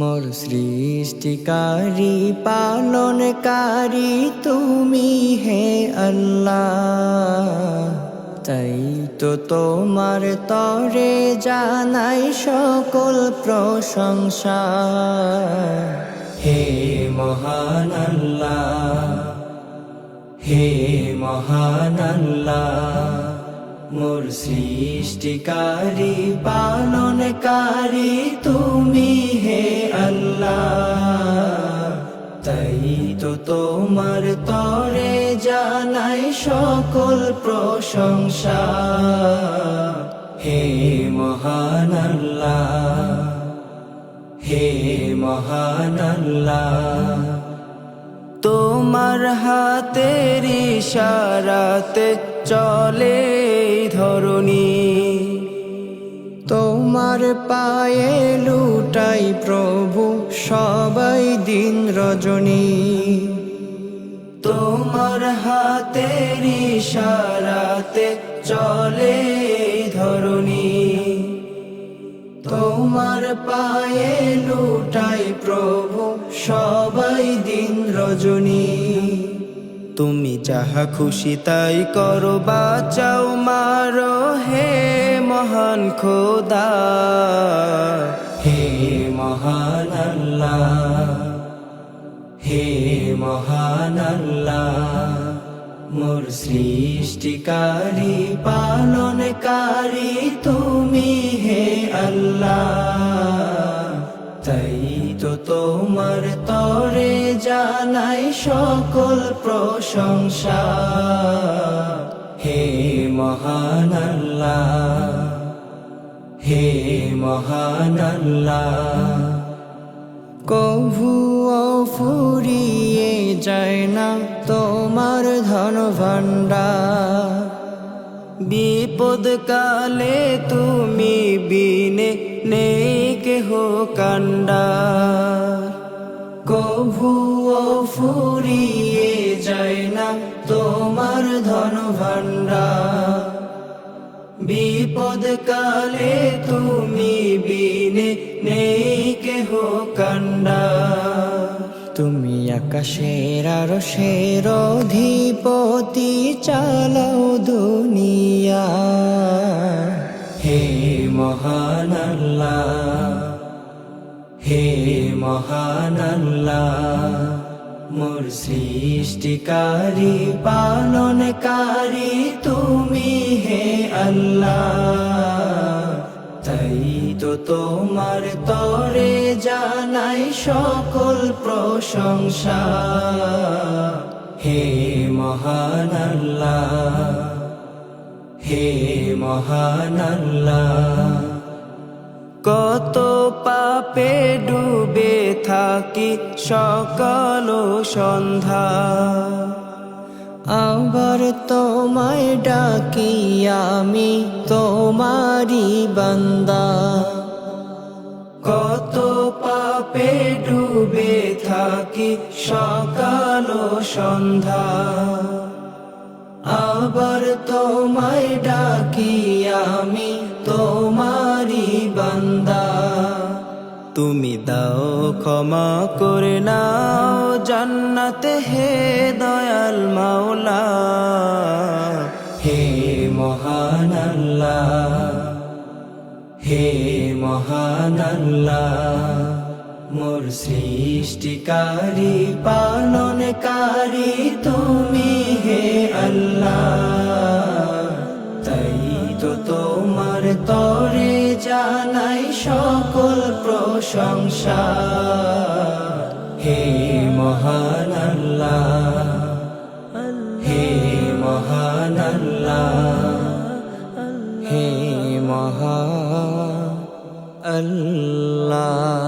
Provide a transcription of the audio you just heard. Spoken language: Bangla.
মোর সৃষ্টিকারী পালনকারী তুমি হে আল্লাহ। তাই তো তোমার তরে জানাই সকল প্রশংসা। হে মহান আল্লাহ, হে মহান আল্লাহ, মোর সৃষ্টিকারী পালনকারী তুমি হে আল্লাহ। তাই তো তোমার তরে জানাই সকল প্রশংসা। হে মহান আল্লাহ, হে মহান আল্লাহ, তোমার হাতের ইশারাতে চলে ধরণী, তোমার পায়ে লুটাই প্রভু সবাই দিন রজনী। তোমার হাতের ইশারাতে চলে ধরণী, তোমার পায়ে লুটাই প্রভু সবাই দিন রজনী। তুমি যাহা খুশি তাই করো, বাঁচাও মারো হে মহান খোদা। হে মহান আল্লাহ, হে মহান আল্লাহ, মোর সৃষ্টিকারী পালনকারী তুমি হে আল্লাহ। তাই তো তোমার তরে জানাই সকল প্রশংসা। হে মহান আল্লাহ, হে মহান আল্লাহ, কভুও ফুরিয়ে যায় না তোমার ধন ভাণ্ডার। বিপদ কালে তুমি বিনে নেই কেহ কান্ডার। কভুও ফুরিয়ে যায় না তোমার ধন ভাণ্ডার। বিপদ কালে তুমি বিনে নেই কেহ কান্ডার। তুমি আকাশের আরশের অধিপতি, চালাও দুনিয়া। হে মহান আল্লাহ, হে মহান আল্লাহ, মোর সৃষ্টিকারী পালনকারী তুমি হে আল্লাহ। তাই তো তোমার তরে জানাই সকল প্রশংসা। হে মহান আল্লাহ, হে মহান আল্লাহ, কত পাপে ডুবে থাকি সকাল ও সন্ধ্যা, আবার তোমায় ডাকি আমি তোমারি বান্দা। কত পাপে ডুবে থাকি সকাল ও সন্ধ্যা, আবার তোমায় ডাকি আমি তোমারি বান্দা। তুমি দাও ক্ষমা করে নাও জান্নাতে হে দয়াল মাওলা। হে মহান আল্লাহ, হে মহান আল্লাহ, মোর সৃষ্টিকারী পালনকারী তুমি হে আল্লাহ। তাই তো তোমার তরে জানাই সকল প্রশংসা। হে মহান আল্লাহ, হে মহান আল্লাহ, হে মহান আল্লাহ।